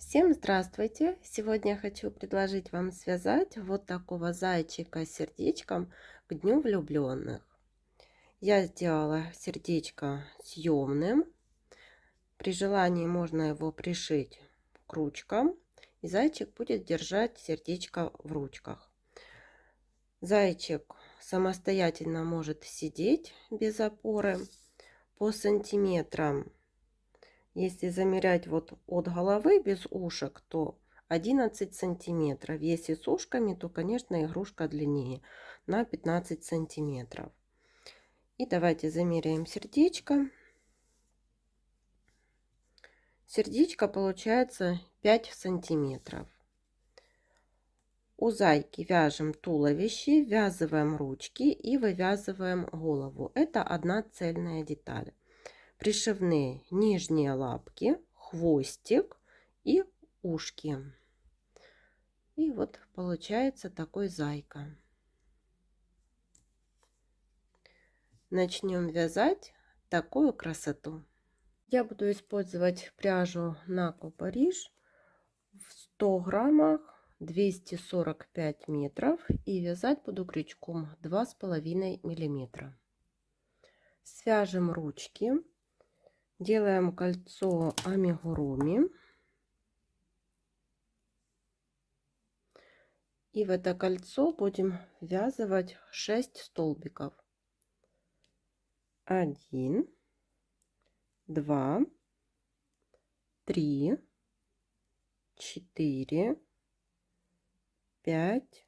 Всем здравствуйте! Сегодня я хочу предложить вам связать вот такого зайчика с сердечком к Дню влюбленных. Я сделала сердечко съемным. При желании можно его пришить к ручкам, и зайчик будет держать сердечко в ручках. Зайчик самостоятельно может сидеть без опоры. По сантиметрам, если замерять вот от головы без ушек, то 11 сантиметров. Если с ушками, то, конечно, игрушка длиннее на 15 сантиметров. И давайте замеряем сердечко. Сердечко получается 5 сантиметров. У зайки вяжем туловище, ввязываем ручки и вывязываем голову. Это одна цельная деталь. Пришивные нижние лапки, хвостик и ушки. И вот получается такой зайка. Начнем вязать такую красоту. Я буду использовать пряжу Нако Париж в 100 граммах 245 метров и вязать буду крючком 2,5 миллиметра. Свяжем ручки, делаем кольцо амигуруми. И в это кольцо будем ввязывать 6 столбиков. 1, 2, 3, 4, 5,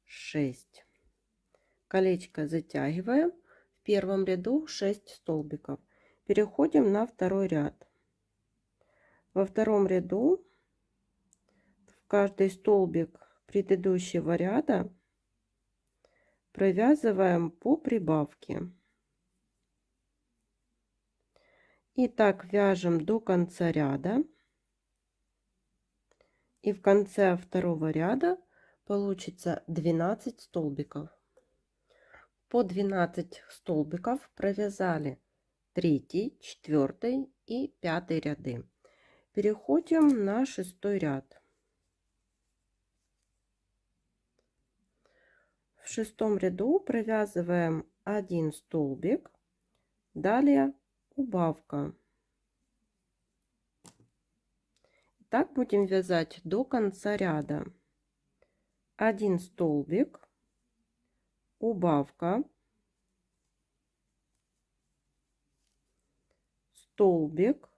6. Колечко затягиваем. В первом ряду 6 столбиков. Переходим на второй ряд. Во втором ряду в каждый столбик предыдущего ряда провязываем по прибавке. И так вяжем до конца ряда. И в конце второго ряда получится 12 столбиков. По 12 столбиков провязали 3, 4 и 5 ряды. Переходим на 6 ряд. В 6 ряду провязываем 1 столбик, далее убавка. Так будем вязать до конца ряда. 1 столбик, убавка, столбик,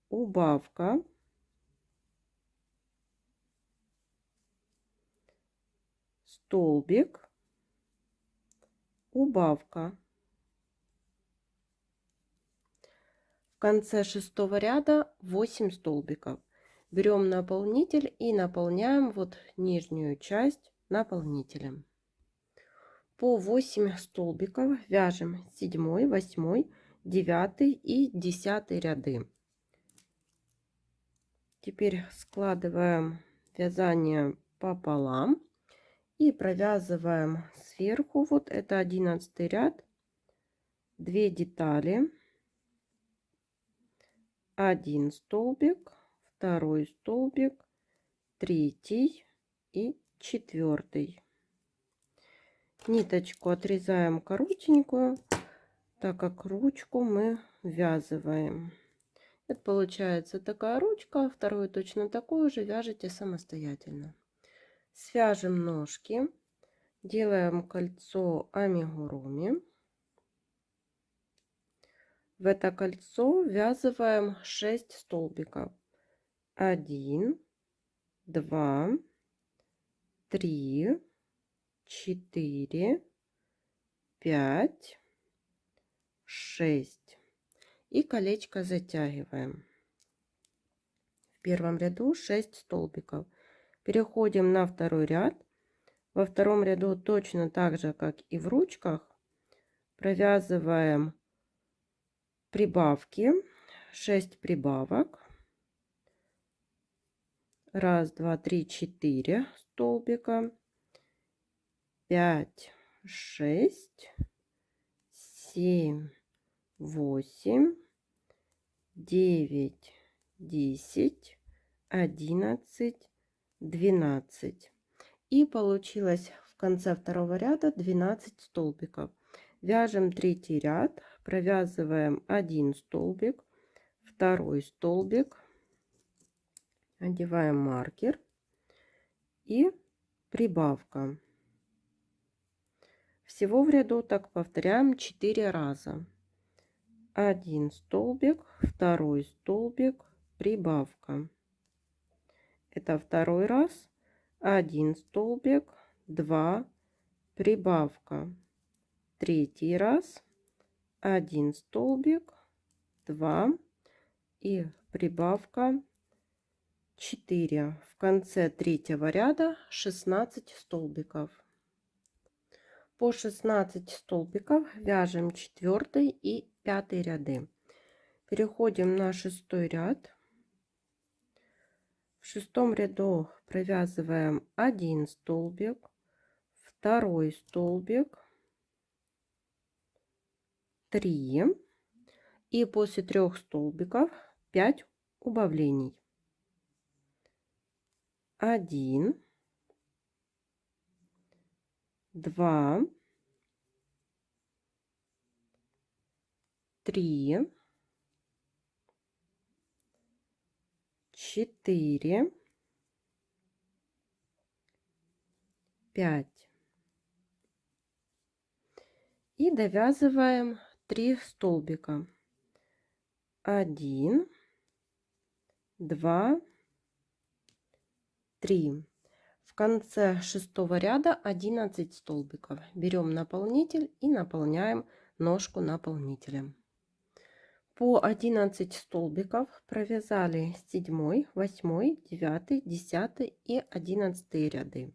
убавка, столбик, убавка. В конце 6 ряда 8 столбиков. Берем наполнитель и наполняем вот нижнюю часть наполнителем. По 8 столбиков вяжем 7, 8, 9 и 10 ряды. Теперь складываем вязание пополам и провязываем сверху, вот это 11 ряд, 2 детали, 1 столбик, 2 столбик, 3 и 4. Ниточку отрезаем коротенькую, так как ручку мы ввязываем. Это получается такая ручка, вторую точно такую же вяжете самостоятельно. Свяжем ножки, делаем кольцо амигуруми. В это кольцо ввязываем 6 столбиков. 1, 2, 3, 4, 5, 6. И колечко затягиваем. В первом ряду 6 столбиков. Переходим на второй ряд. Во втором ряду точно так же, как и в ручках, провязываем прибавки, 6 прибавок. 1, 2, 3, 4 столбика, 5, 6, 7, 8, 9, 10, 11, 12. И получилось в конце второго ряда 12 столбиков. Вяжем третий ряд, провязываем 1 столбик, второй столбик, одеваем маркер и прибавка. Всего в ряду так повторяем 4 раза. 1 столбик, второй столбик, прибавка. Это второй раз. 1 столбик, 2, прибавка. Третий раз. 1 столбик, 2 и прибавка 4. В конце третьего ряда 16 столбиков. По 16 столбиков вяжем 4 и 5 ряды. Переходим на 6 ряд. В 6 ряду провязываем 1 столбик, второй столбик, 3 и после 3 столбиков 5 убавлений. 1, 2, 3, 4, 5. И довязываем 3 столбика. 1, 2, 3. В конце 6 ряда 11 столбиков. Берем наполнитель и наполняем ножку наполнителем. По 11 столбиков провязали 7, 8, 9, 10 и 11 ряды.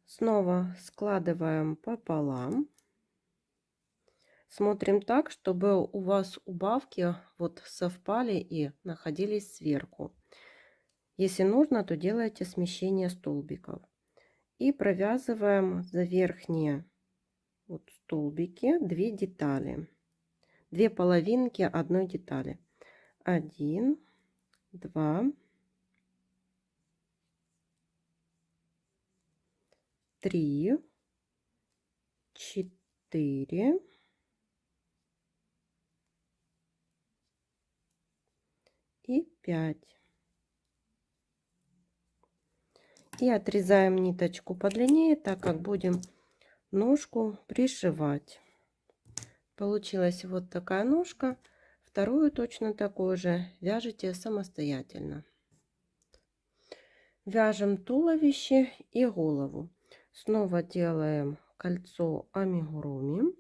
Снова складываем пополам. Смотрим так, чтобы у вас убавки вот совпали и находились сверху. Если нужно, то делайте смещение столбиков. И провязываем за верхние вот столбики 2 детали. 2 половинки одной детали. 1, 2, 3, 4, 5. И отрезаем ниточку подлиннее, так как будем ножку пришивать. Получилась вот такая ножка. Вторую точно такую же вяжите самостоятельно. Вяжем туловище и голову. Снова делаем кольцо амигуруми.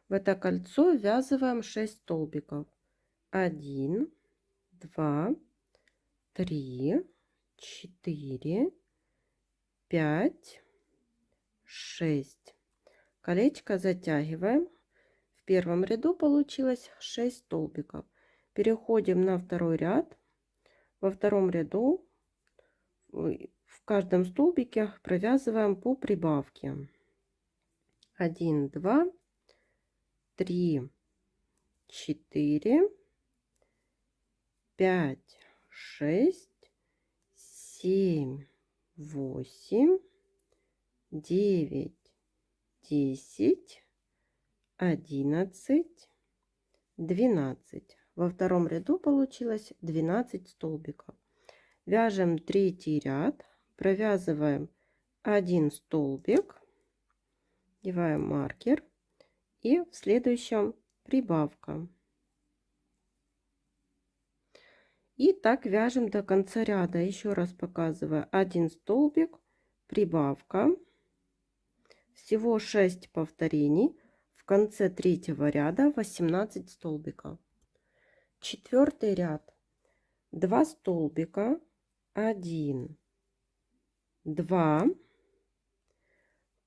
В это кольцо ввязываем 6 столбиков. 1, 2, 3, 4, 5, 6. Колечко затягиваем. В первом ряду получилось 6 столбиков. Переходим на второй ряд. Во втором ряду в каждом столбике провязываем по прибавке. 1, 2, 3, 4, 5, 6, 7, 8, 9, 10, 11, 12. Во втором ряду получилось 12 столбиков. Вяжем третий ряд, провязываем 1 столбик, одеваем маркер и в следующем прибавка. И так вяжем до конца ряда. Еще раз показываю: 1 столбик, прибавка. Всего 6 повторений. В конце третьего ряда 18 столбиков. Четвертый ряд. 2 столбика, 1, 2.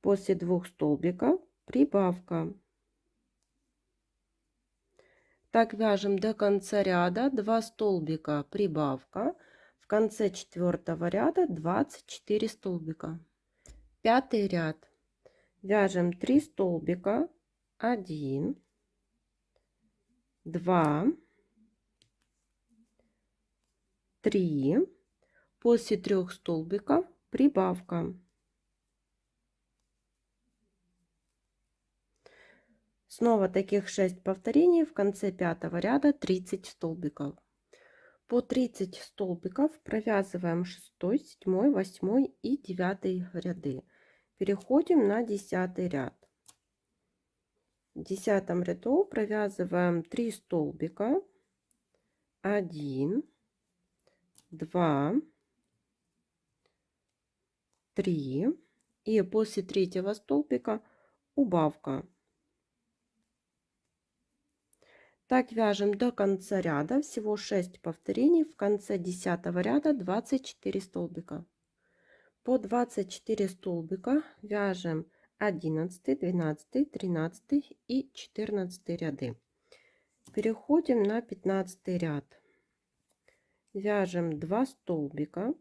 После 2 столбиков прибавка. Так вяжем до конца ряда. 2 столбика, прибавка. В конце четвертого ряда 24 столбика. Пятый ряд. Вяжем 3 столбика, 1, 2, 3. После 3 столбиков прибавка. Снова таких 6 повторений. В конце 5 ряда 30 столбиков. По 30 столбиков провязываем 6, 7, 8 и 9 ряды. Переходим на 10 ряд. В 10 ряду провязываем 3 столбика. 1, 2, 3. И после 3 столбика убавка. Так вяжем до конца ряда. Всего 6 повторений. В конце 10 ряда 24 столбика. По 24 столбика вяжем 11, 12, 13 и 14 ряды. Переходим на 15 ряд. Вяжем 2 столбика.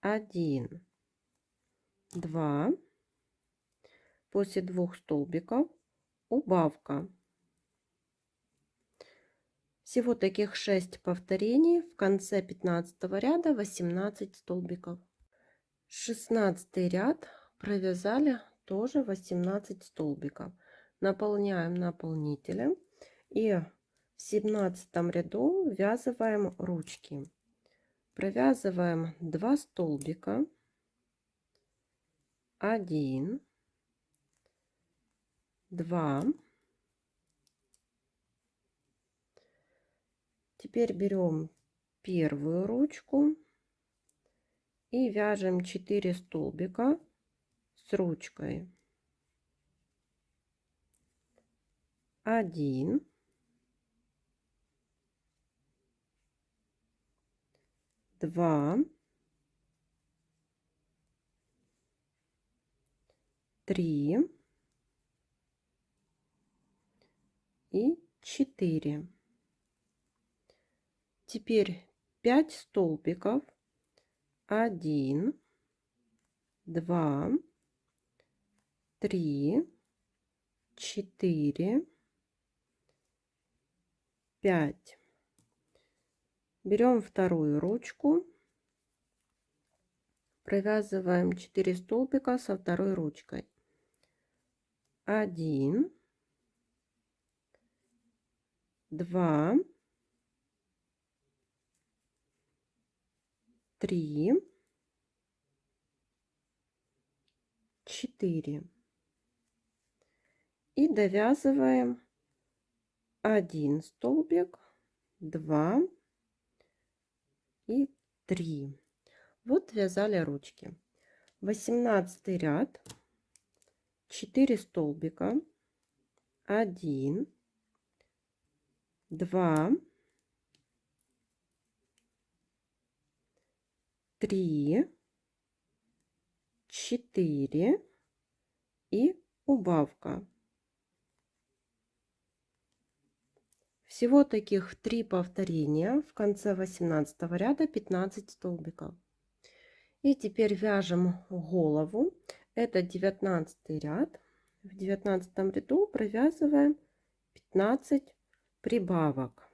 1, 2. После 2 столбиков убавка. Всего таких 6 повторений. В конце 15 ряда 18 столбиков. 16 ряд провязали тоже 18 столбиков. Наполняем наполнителем и в 17 ряду ввязываем ручки. Провязываем 2 столбика. 1, 2. Теперь берем первую ручку и вяжем 4 столбика с ручкой. 1, 2, 3 и 4. Теперь 5 столбиков. 1, 2, 3, 4, 5. Берем вторую ручку, провязываем 4 столбика со второй ручкой. 1, 2, 3, 4. И довязываем 1 столбик, 2 и 3. Вот вязали ручки. 18 ряд, 4 столбика, 1, 2, 3, 4 и убавка. Всего таких 3 повторения. В конце 18 ряда 15 столбиков. И теперь вяжем голову. Это 19 ряд. В 19 ряду провязываем 15 прибавок.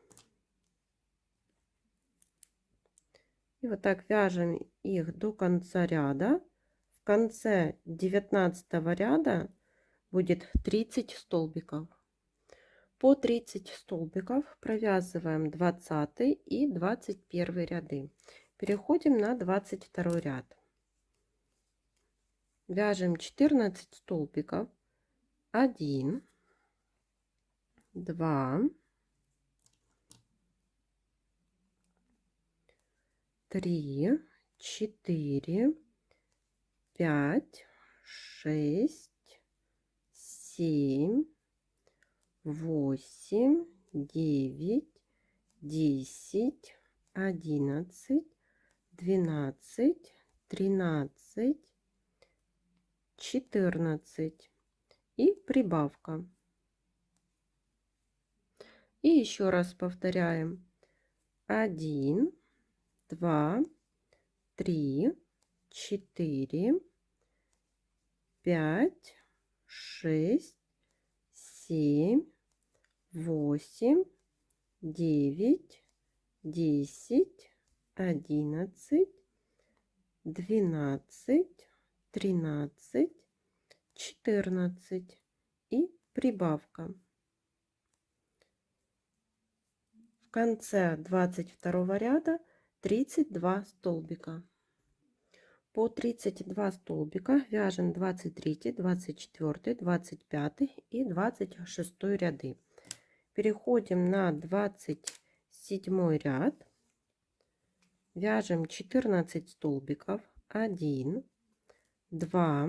И вот так вяжем их до конца ряда. В конце 19 ряда будет 30 столбиков. По 30 столбиков провязываем 20 и 21 ряды. Переходим на 22 ряд. Вяжем 14 столбиков. 1, 2, 3, 4, 5, 6, 7, 8, 9, 10, 11, 12, 13, 14 и прибавка. И еще раз повторяем. 1, 2, 3, 4, 5, 6, 7, 8, 9, 10, 11, 12, 13, 14 и прибавка. В конце 22 ряда 32 столбика. По 32 столбика вяжем 23, 24, 25 и 26 ряды. Переходим на 27 ряд. Вяжем 14 столбиков. 1, 2,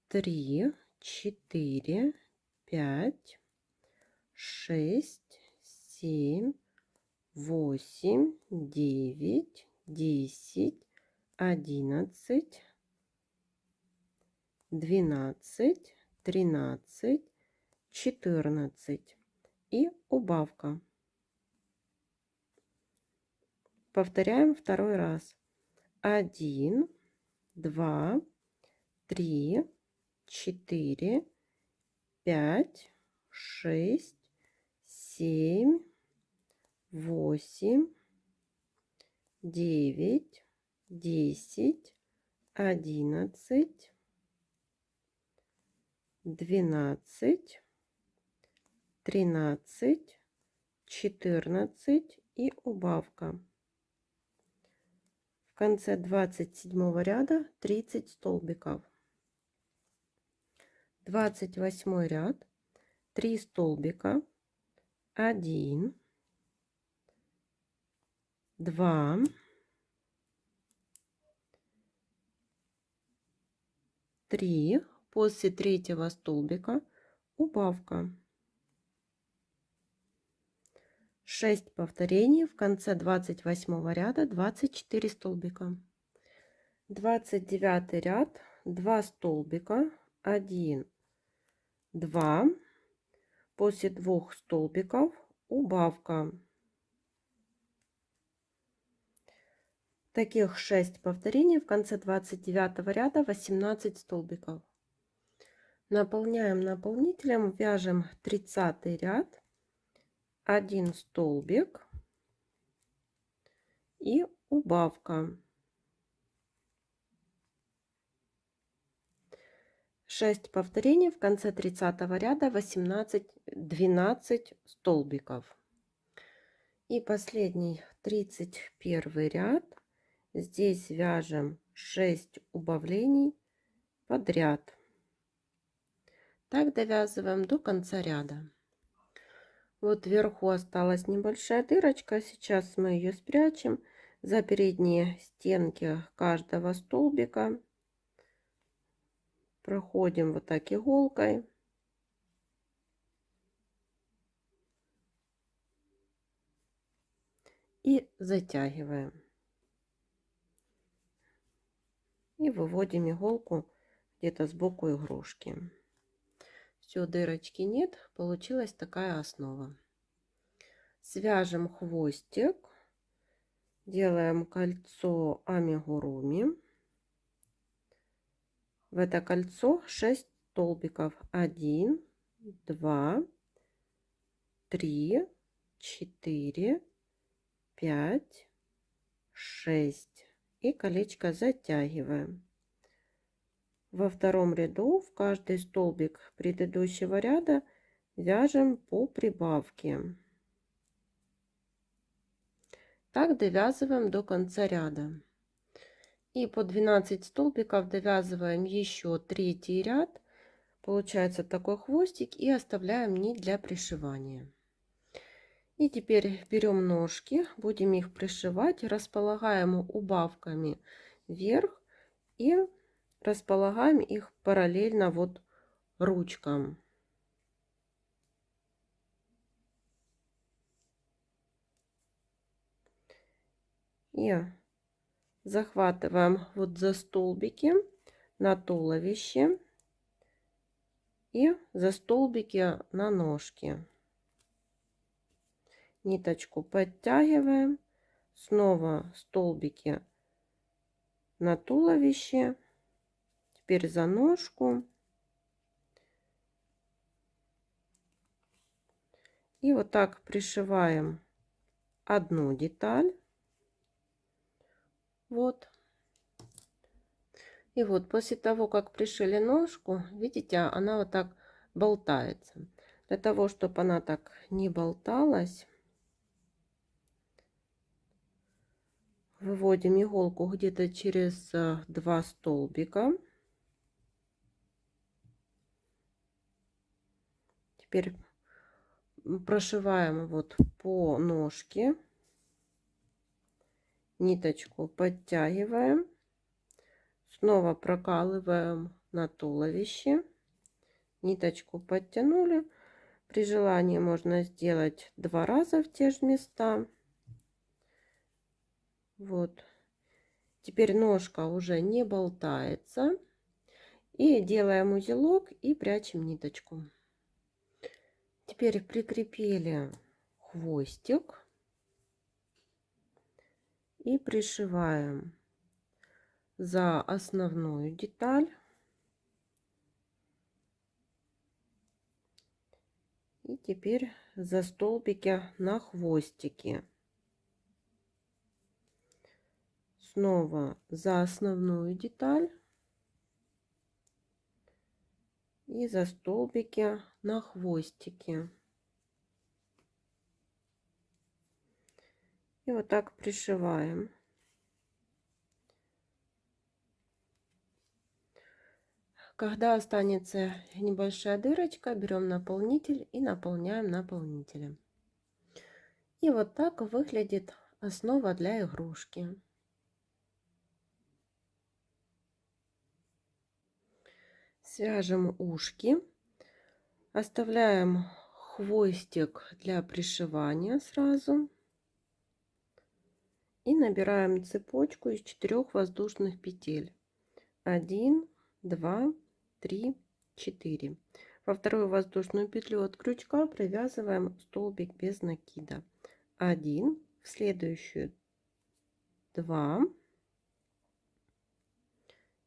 3, 4, 5, 6, 7, 8, 9, 10, 11, 12, 13, 14 и убавка. Повторяем второй раз. 1, 2, 3, 4, 5, 6, 7, 8, 9, 10, 11, 12, 13, 14 и убавка. В конце 27 ряда 30 столбиков. 28 ряд, 3 столбика, 1, 2, 3, после третьего столбика убавка. 6 повторений, в конце 28 ряда 24 столбика. 29 ряд, 2 столбика, 1, 2, после 2 столбиков убавка. Таких 6 повторений, в конце 29 ряда 18 столбиков. Наполняем наполнителем, вяжем 30 ряд, 1 столбик и убавка. 6 повторений, в конце 30 ряда 12 столбиков. И последний 31 ряд. Здесь вяжем 6 убавлений подряд. Так довязываем до конца ряда. Вот вверху осталась небольшая дырочка. Сейчас мы ее спрячем за передние стенки каждого столбика. Проходим вот так иголкой. И затягиваем. И выводим иголку где-то сбоку игрушки. Все, дырочки нет, получилась такая основа. Свяжем хвостик, делаем кольцо амигуруми. В это кольцо 6 столбиков. 1, 2, 3, 4, 5, 6. И колечко затягиваем. Во втором ряду в каждый столбик предыдущего ряда вяжем по прибавке. Так довязываем до конца ряда. И по 12 столбиков довязываем еще третий ряд. Получается такой хвостик, и оставляем нить для пришивания. И теперь берем ножки, будем их пришивать, располагаем убавками вверх и располагаем их параллельно вот ручкам. И захватываем вот за столбики на туловище и за столбики на ножки. Ниточку подтягиваем, снова столбики на туловище, теперь за ножку И вот так пришиваем одну деталь. Вот. И вот после того, как пришили ножку, видите, она вот так болтается. Для того, чтобы она так не болталась, выводим иголку где-то через 2 столбика. Теперь прошиваем вот по ножке, ниточку подтягиваем, снова прокалываем на туловище, ниточку подтянули. При желании можно сделать 2 раза в те же места. Вот. Теперь ножка уже не болтается. И делаем узелок и прячем ниточку. Теперь прикрепили хвостик и пришиваем за основную деталь. И теперь за столбики на хвостике. Снова за основную деталь и за столбики на хвостике. И вот так пришиваем. Когда останется небольшая дырочка, берем наполнитель и наполняем наполнителем. И вот так выглядит основа для игрушки. Свяжем ушки, оставляем хвостик для пришивания сразу и набираем цепочку из 4 воздушных петель. 1, 2, 3, 4. Во вторую воздушную петлю от крючка провязываем столбик без накида. 1, в следующую 2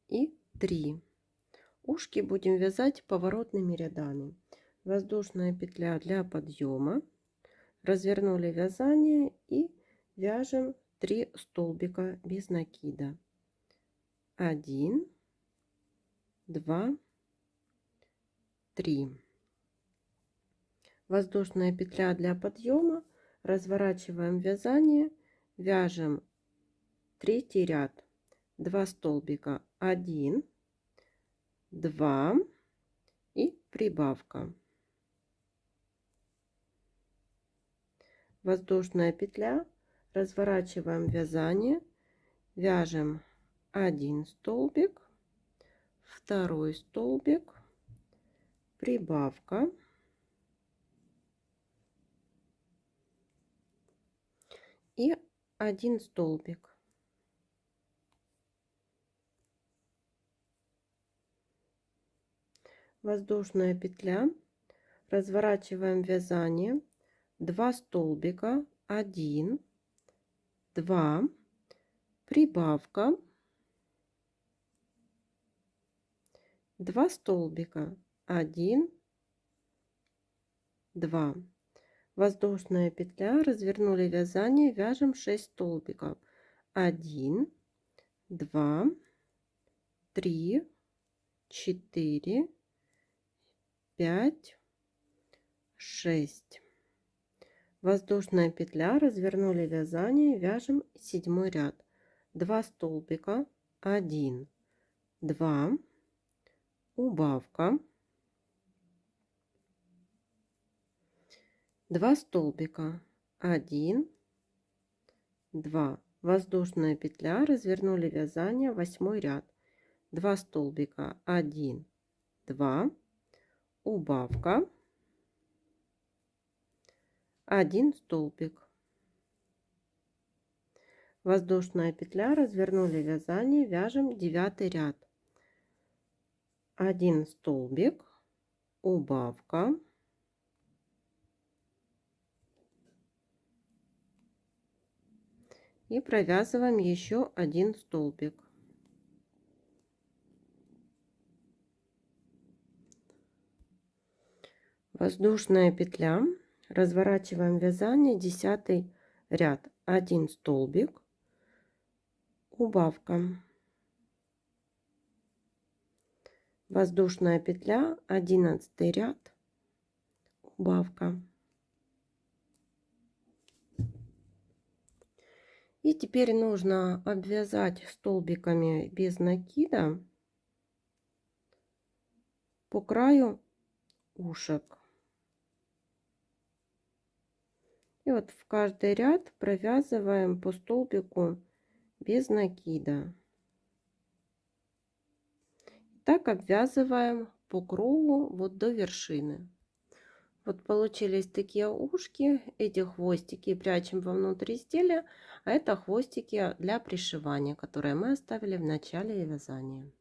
и 3. Ушки будем вязать поворотными рядами. Воздушная петля для подъема, развернули вязание и вяжем 3 столбика без накида. 1, 2, 3. Воздушная петля для подъема, разворачиваем вязание, вяжем 3 ряд, 2 столбика, 1, 2 и прибавка. Воздушная петля, разворачиваем вязание, вяжем 1 столбик, 2 столбик, прибавка, и 1 столбик. Воздушная петля, разворачиваем вязание, 2 столбика, 1, 2, прибавка, 2 столбика, 1, 2. Воздушная петля, развернули вязание, вяжем 6 столбиков. 1, 2, 3, 4, 5, 6. Воздушная петля, развернули вязание, вяжем 7 ряд. 2 столбика, 1, 2, убавка, 2 столбика, 1, 2. Воздушная петля, развернули вязание, 8 ряд. 2 столбика, 1, 2, убавка, 1 столбик. Воздушная петля, развернули вязание, вяжем 9 ряд. 1 столбик, убавка, 1 и провязываем еще 1 столбик. Воздушная петля, Разворачиваем вязание, 10 ряд, 1 столбик, убавка, воздушная петля, 11 ряд, убавка. И теперь нужно обвязать столбиками без накида по краю ушек. И вот в каждый ряд провязываем по столбику без накида. Так обвязываем по кругу вот до вершины. Вот получились такие ушки. Эти хвостики прячем вовнутрь изделия, а это хвостики для пришивания, которые мы оставили в начале вязания.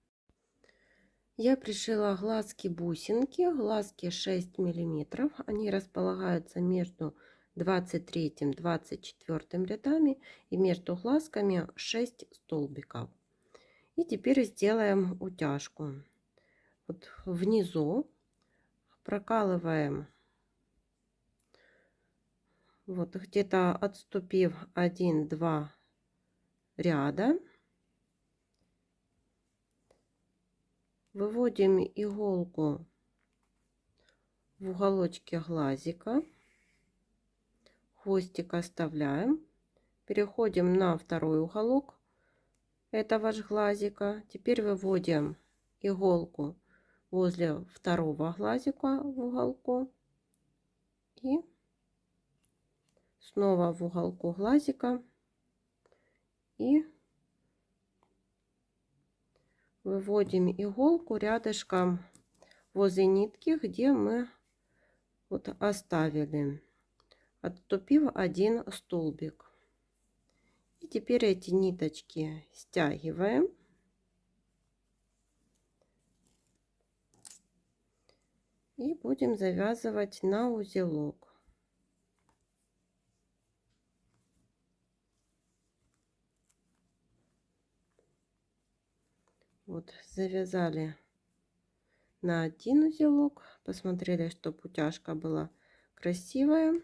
Я пришила глазки-бусинки, глазки 6 миллиметров. Они располагаются между 23-24 рядами, и между глазками 6 столбиков. И теперь сделаем утяжку. Вот внизу прокалываем, вот где-то отступив 1-2 ряда, выводим иголку в уголочке глазика, хвостик оставляем, переходим на второй уголок этого же глазика. Теперь выводим иголку возле второго глазика в уголку и снова в уголку глазика и выводим иголку рядышком возле нитки, где мы вот оставили, отступив 1 столбик. И теперь эти ниточки стягиваем и будем завязывать на узелок. Вот завязали на 1 узелок, посмотрели, чтобы утяжка была красивая,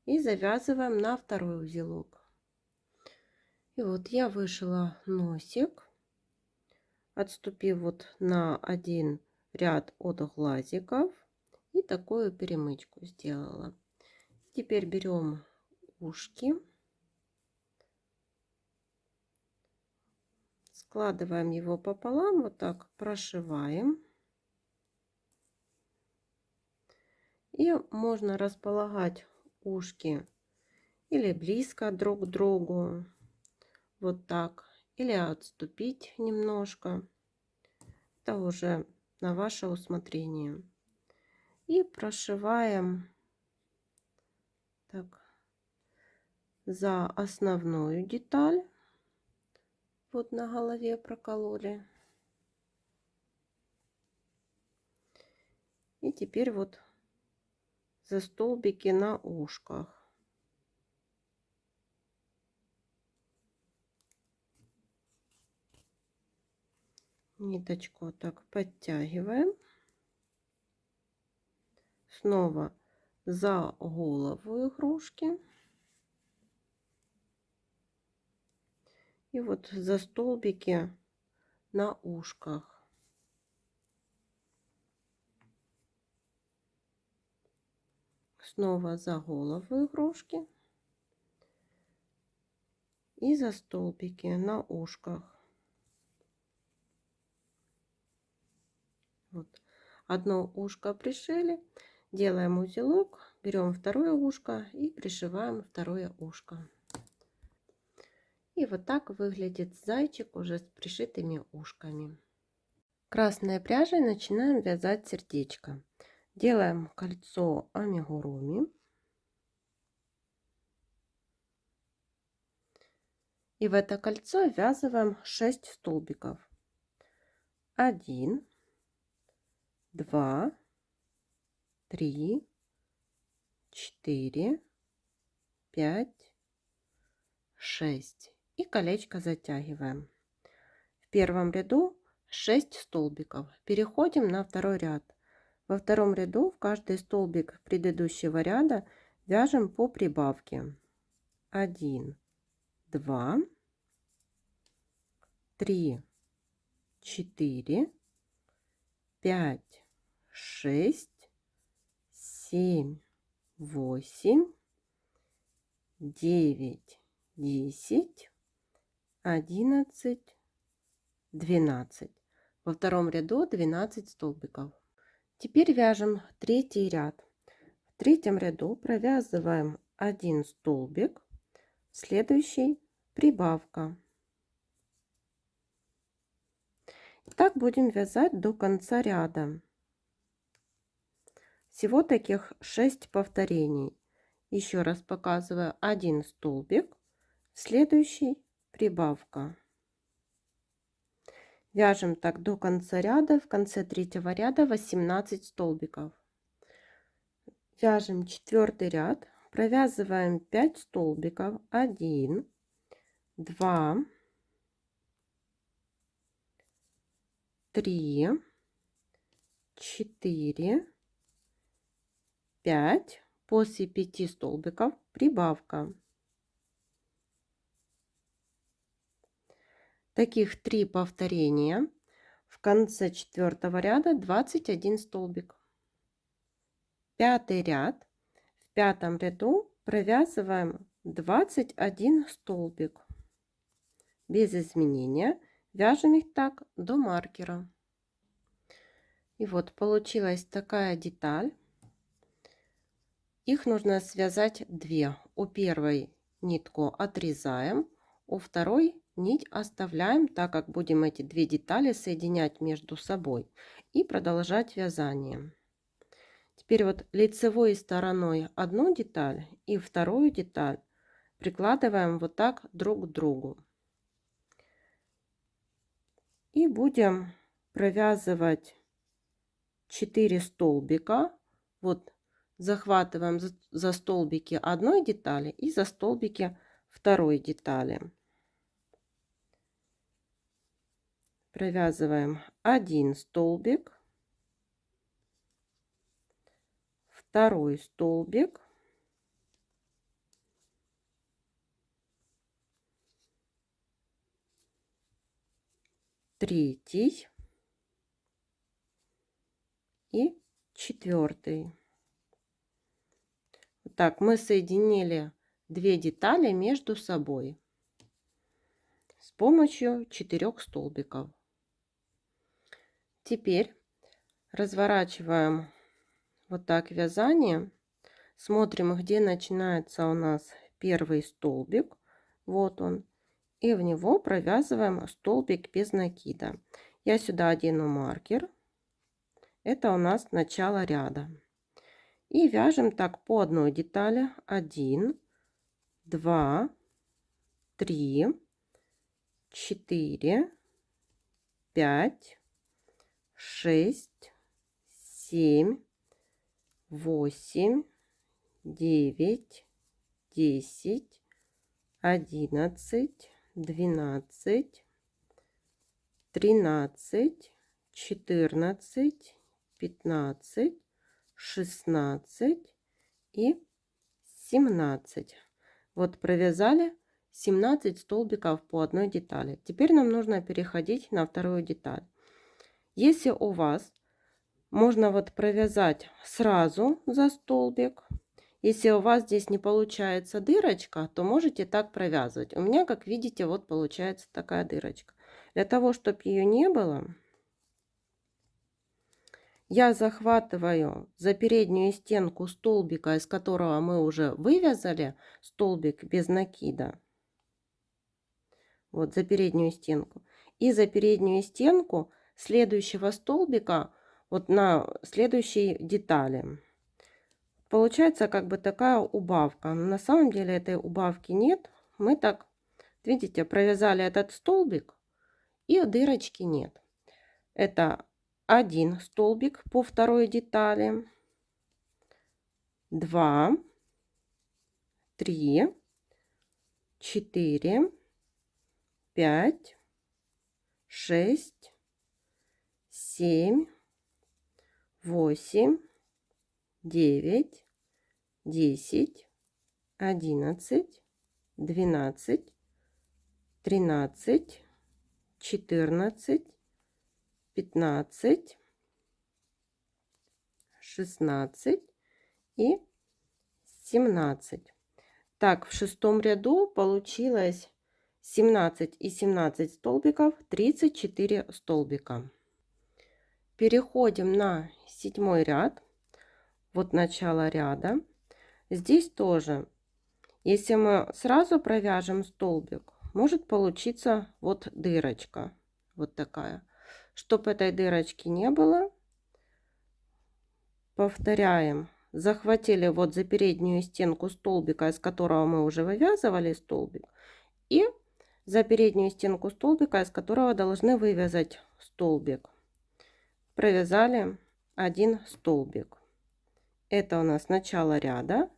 и завязываем на второй узелок. И вот я вышила носик, отступив вот на 1 ряд от глазиков, и такую перемычку сделала. Теперь берем ушки, складываем его пополам, вот так прошиваем. И можно располагать ушки или близко друг к другу, вот так, или отступить немножко. Это уже на ваше усмотрение. И прошиваем так за основную деталь. Вот на голове прокололи. И теперь вот за столбики на ушках. Ниточку так подтягиваем. Снова за голову игрушки. И вот за столбики на ушках. Снова за голову игрушки. И за столбики на ушках. Вот. Одно ушко пришили, делаем узелок, берем второе ушко и пришиваем второе ушко. И вот так выглядит зайчик уже с пришитыми ушками. Красной пряжей начинаем вязать сердечко. Делаем кольцо амигуруми. И в это кольцо ввязываем 6 столбиков. 1, 2, 3, 4, 5, 6. И колечко затягиваем. В первом ряду 6 столбиков. Переходим на второй ряд. Во втором ряду в каждый столбик предыдущего ряда вяжем по прибавке. 1, 2, 3, 4, 5, 6, 7, 8, 9, 10, 11, 12. Во втором ряду 12 столбиков. Теперь вяжем третий ряд. В третьем ряду провязываем 1 столбик, следующий прибавка. Так будем вязать до конца ряда. Всего таких 6 повторений. Еще раз показываю: 1 столбик, следующий прибавка. Вяжем так до конца ряда. В конце третьего ряда 18 столбиков. Вяжем четвертый ряд, провязываем 5 столбиков. 1, 2, 3, 4, 5. После 5 столбиков прибавка. Таких 3 повторения. В конце четвертого ряда 21 столбик. Пятый ряд. В пятом ряду провязываем 21 столбик. Без изменения вяжем их так до маркера. И вот получилась такая деталь. Их нужно связать 2. У первой нитку отрезаем, у второй нить оставляем, так как будем эти 2 детали соединять между собой и продолжать вязание. Теперь вот лицевой стороной одну деталь и вторую деталь прикладываем вот так друг к другу. И будем провязывать 4 столбика. Вот захватываем за столбики одной детали и за столбики второй детали. Провязываем 1 столбик, второй столбик, третий и четвертый. Так мы соединили 2 детали между собой с помощью 4 столбиков. Теперь разворачиваем вот так вязание, смотрим, где начинается у нас первый столбик, вот он, и в него провязываем столбик без накида. Я сюда одену маркер, это у нас начало ряда. И вяжем так по одной детали. 1, 2, 3, 4, 5, 6, 7, 8, 9, 10, 11, 12, 13, 14, 15, 16 и 17. Вот провязали 17 столбиков по одной детали. Теперь нам нужно переходить на вторую деталь. Если у вас можно вот провязать сразу за столбик. Если у вас здесь не получается дырочка, то можете так провязывать. У меня, как видите, вот получается такая дырочка. Для того, чтобы ее не было, я захватываю за переднюю стенку столбика, из которого мы уже вывязали столбик без накида. Вот за переднюю стенку. И за переднюю стенку следующего столбика вот на следующей детали. Получается как бы такая убавка. Но на самом деле этой убавки нет. Мы так, видите, провязали этот столбик и дырочки нет. Это 1 столбик по второй детали, 2, 3, 4, 5, 6, 7, 8, 9, 10, 11, 12, 13, 14, 15, 16 и 17. Так, в шестом ряду получилось 17 и 17 столбиков, 34 столбика. Переходим на седьмой ряд. Вот начало ряда. Здесь тоже, если мы сразу провяжем столбик, может получиться вот дырочка. Вот такая. Чтобы этой дырочки не было, повторяем. Захватили вот за переднюю стенку столбика, из которого мы уже вывязывали столбик. И за переднюю стенку столбика, из которого должны вывязать столбик. Провязали один столбик. Это у нас начало ряда.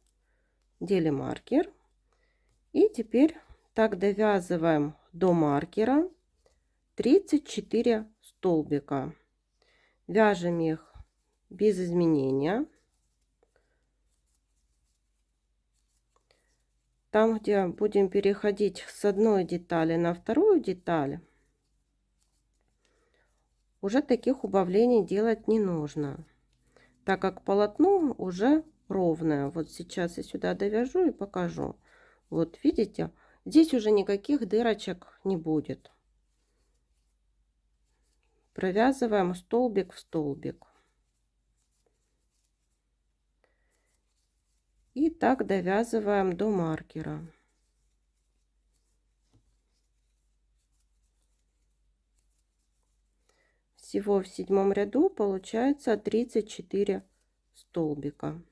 Делим маркер. И теперь так довязываем до маркера 34 столбика. Вяжем их без изменения. Там, где будем переходить с одной детали на вторую деталь, уже таких убавлений делать не нужно, так как полотно уже ровное. Вот сейчас я сюда довяжу и покажу. Вот видите, здесь уже никаких дырочек не будет. Провязываем столбик в столбик. И так довязываем до маркера. Всего в седьмом ряду получается 34 столбика.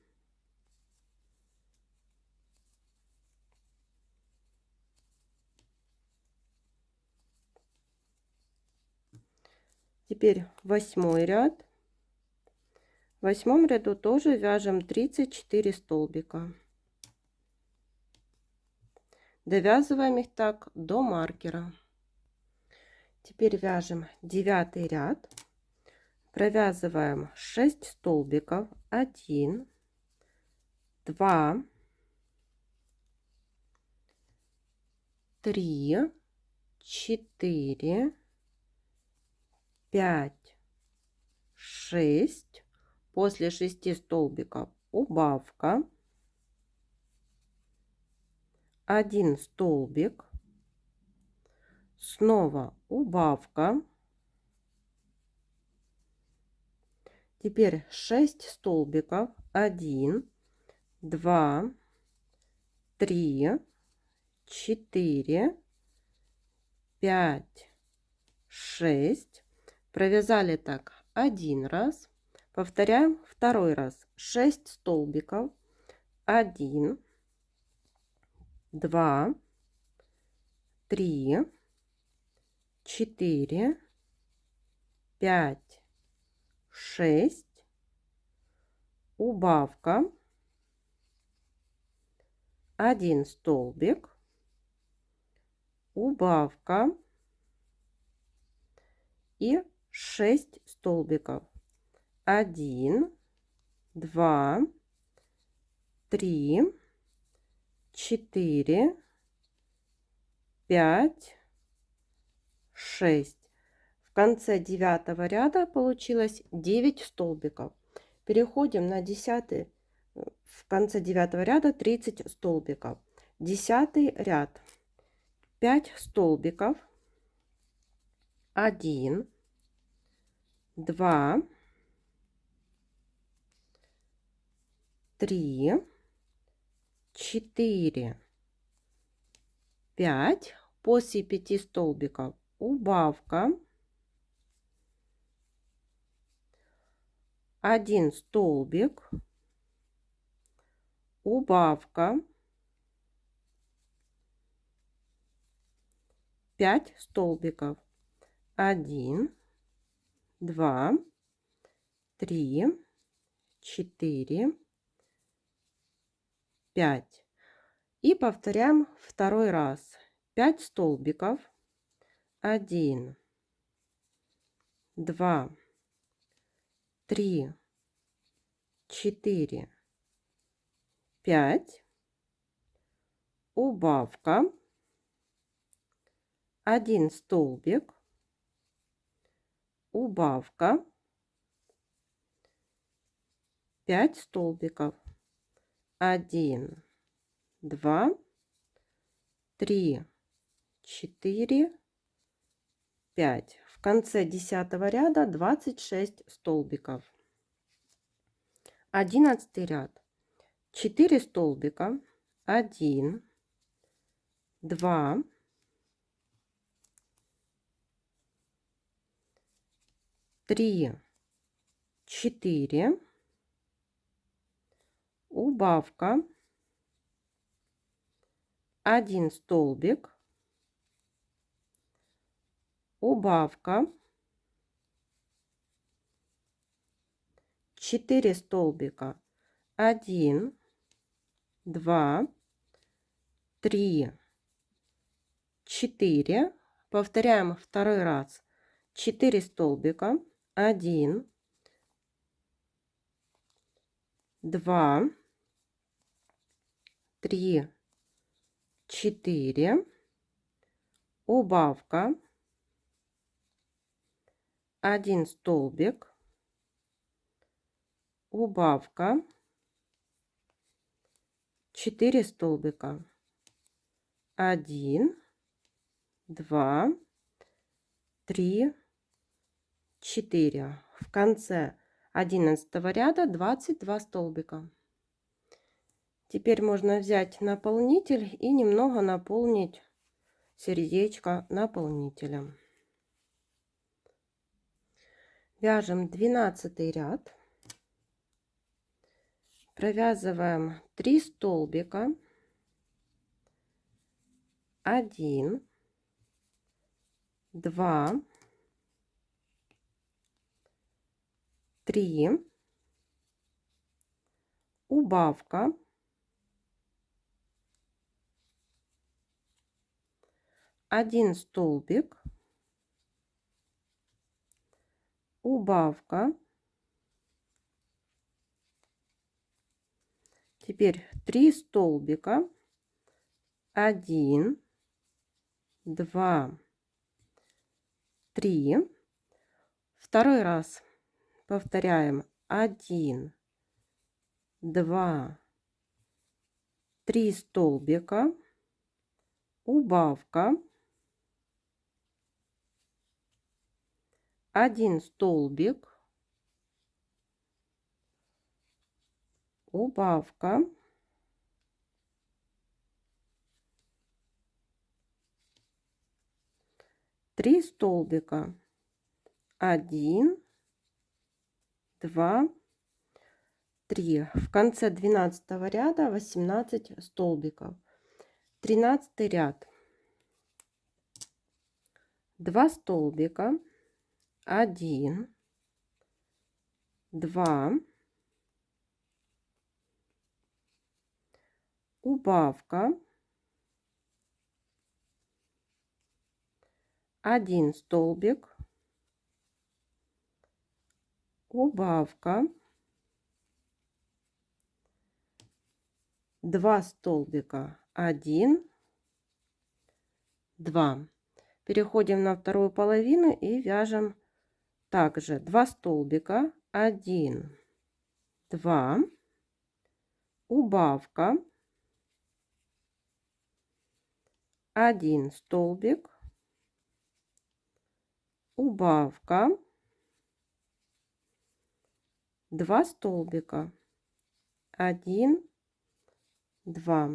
Теперь восьмой ряд. В восьмом ряду тоже вяжем 34 столбика. Довязываем их так до маркера. Теперь вяжем девятый ряд. Провязываем 6 столбиков. 1, 2, 3, 4, 5, 6. После 6 столбиков убавка. 1 столбик. Снова убавка. Теперь 6 столбиков. 1, 2, 3, 4, 5, 6. Провязали так один раз. Повторяем второй раз. 6 столбиков. 1, 2, 3, 4, 5, 6. Убавка. 1 столбик. Убавка. И 6 столбиков. 1, 2, 3, 4, 5, 6. В конце девятого ряда получилось 9 столбиков. Переходим на 10. В конце девятого ряда 30 столбиков. 10 ряд. 5 столбиков. 1, 2, 3, 4, 5. После 5 столбиков убавка. 1 столбик. Убавка. 5 столбиков. 1, 2, 3, 4, 5. И повторяем второй раз. 5 столбиков. 1, 2, 3, 4, 5, убавка, 1 столбик, убавка, 5 столбиков, 1, 2, 3, 4, 5. В конце 10 ряда 26 столбиков. 11 ряд, 4 столбика, 1, 2, 3, 4, убавка, 1 столбик, убавка, 4 столбика, 1, 2, 3, 4. Повторяем второй раз. 4 столбика, 1, 2, 3, 4, убавка, 1 столбик, убавка, 4 столбика, 1, 2, 3, 4. В конце 11 ряда 22 столбика. Теперь можно взять наполнитель и немного наполнить сердечко наполнителем. Вяжем 12 ряд, провязываем 3 столбика, 1, 2, 3, убавка, 1 столбик, убавка, теперь 3 столбика, 1, 2, 3. Второй раз повторяем 1, 2, 3 столбика, убавка, 1 столбик, убавка, 3 столбика, 1, 2, 3. В конце 12 ряда 18 столбиков. 13 ряд, 2 столбика, 1, 2, убавка, 1 столбик, убавка, 2 столбика, 1, 2. Переходим на вторую половину и вяжем также 2 столбика, 1, 2, убавка, 1 столбик, убавка, 2 столбика, 1, 2.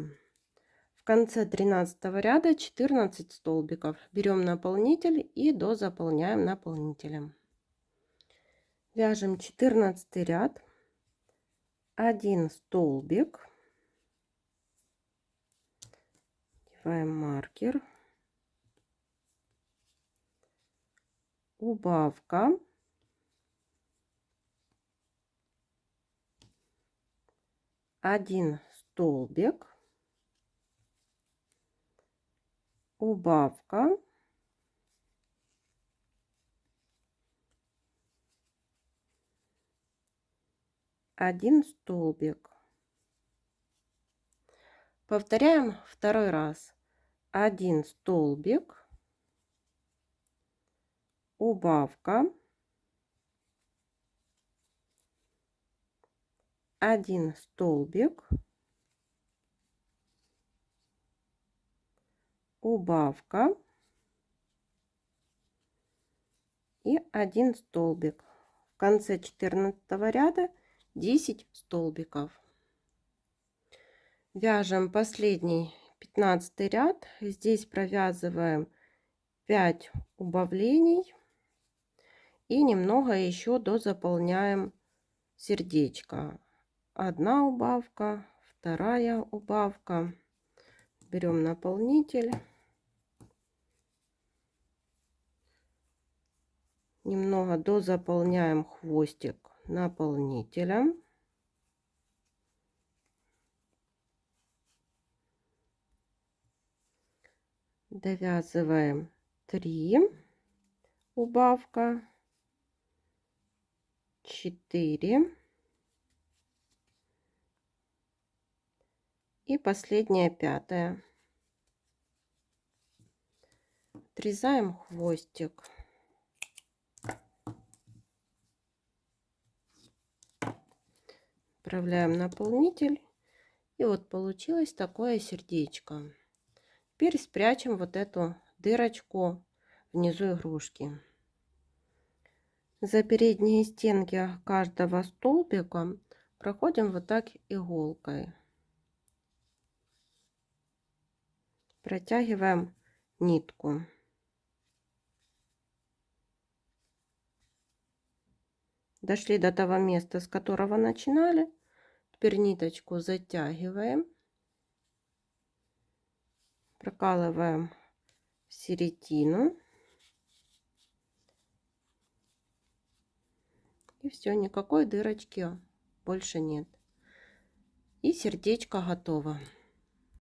В конце 13 ряда 14 столбиков. Берем наполнитель и дозаполняем наполнителем. Вяжем 14 ряд, 1 столбик, одеваем маркер, убавка, 1 столбик, убавка, 1 столбик. Повторяем второй раз. 1 столбик, убавка, 1 столбик, убавка и 1 столбик. В конце 14 ряда 10 столбиков. Вяжем последний 15 ряд. Здесь провязываем 5 убавлений и немного еще дозаполняем сердечко. Одна убавка, вторая убавка. Берем наполнитель, немного дозаполняем хвостик наполнителем. Довязываем 3 убавка, 4 и последняя 5. Отрезаем хвостик. Отправляем наполнитель. И вот получилось такое сердечко. Теперь спрячем вот эту дырочку внизу игрушки. За передние стенки каждого столбика проходим вот так иголкой. Протягиваем нитку. Дошли до того места, с которого начинали. Теперь ниточку затягиваем. Прокалываем в середину. И все, никакой дырочки больше нет. И сердечко готово.